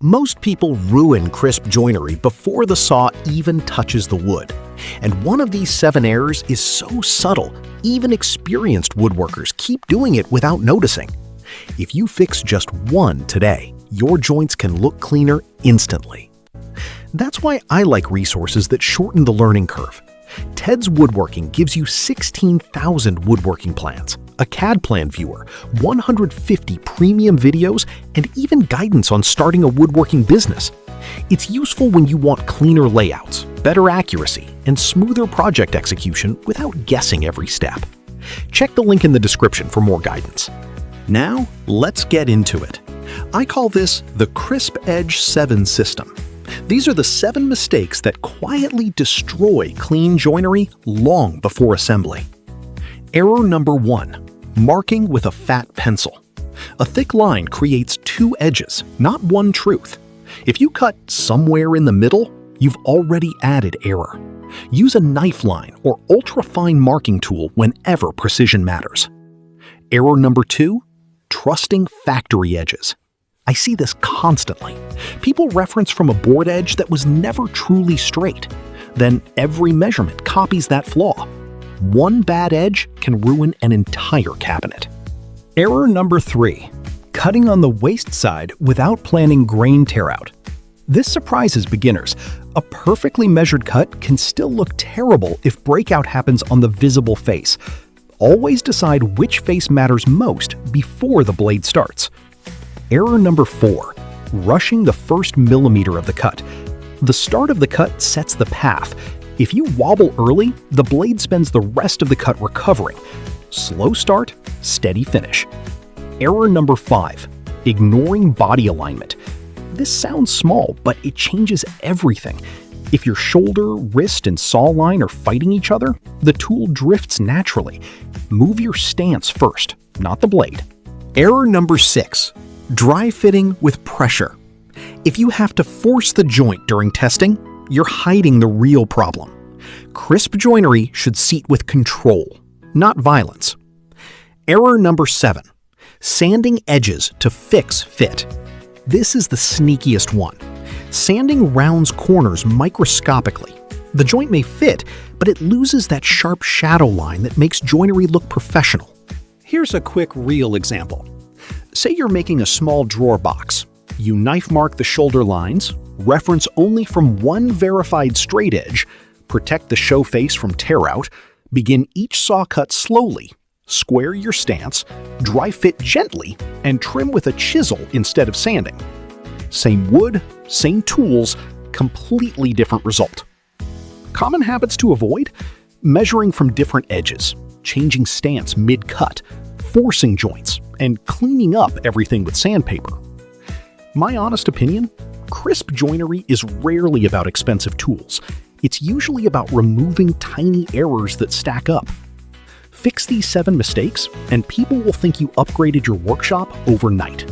Most people ruin crisp joinery before the saw even touches the wood. And one of these 7 errors is so subtle, even experienced woodworkers keep doing it without noticing. If you fix just one today, your joints can look cleaner instantly. That's why I like resources that shorten the learning curve. Ted's Woodworking gives you 16,000 woodworking plans, a CAD plan viewer, 150 premium videos, and even guidance on starting a woodworking business. It's useful when you want cleaner layouts, better accuracy, and smoother project execution without guessing every step. Check the link in the description for more guidance. Now, let's get into it. I call this the Crisp Edge 7 system. These are the 7 mistakes that quietly destroy clean joinery long before assembly. Error number 1. Marking with a fat pencil. A thick line creates 2 edges, not one truth. If you cut somewhere in the middle, you've already added error. Use a knife line or ultra-fine marking tool whenever precision matters. Error number 2. Trusting factory edges. I see this constantly. People reference from a board edge that was never truly straight. Then every measurement copies that flaw. One bad edge can ruin an entire cabinet. Error number 3. Cutting on the waste side without planning grain tear-out. This surprises beginners. A perfectly measured cut can still look terrible if breakout happens on the visible face. Always decide which face matters most before the blade starts. Error number 4. Rushing the first millimeter of the cut. The start of the cut sets the path. If you wobble early, the blade spends the rest of the cut recovering. Slow start, steady finish. Error number 5. Ignoring body alignment. This sounds small, but it changes everything. If your shoulder, wrist, and saw line are fighting each other, the tool drifts naturally. Move your stance first, not the blade. Error number 6. Dry fitting with pressure. If you have to force the joint during testing, you're hiding the real problem. Crisp joinery should seat with control, not violence. Error number 7. Sanding edges to fix fit. This is the sneakiest one. Sanding rounds corners microscopically. The joint may fit, but it loses that sharp shadow line that makes joinery look professional. Here's a quick real example. Say you're making a small drawer box. You knife mark the shoulder lines, reference only from one verified straight edge, protect the show face from tear out, begin each saw cut slowly, square your stance, dry fit gently, and trim with a chisel instead of sanding. Same wood, same tools, completely different result. Common habits to avoid? Measuring from different edges, changing stance mid-cut, forcing joints, and cleaning up everything with sandpaper. My honest opinion, crisp joinery is rarely about expensive tools. It's usually about removing tiny errors that stack up. Fix these 7 mistakes, and people will think you upgraded your workshop overnight.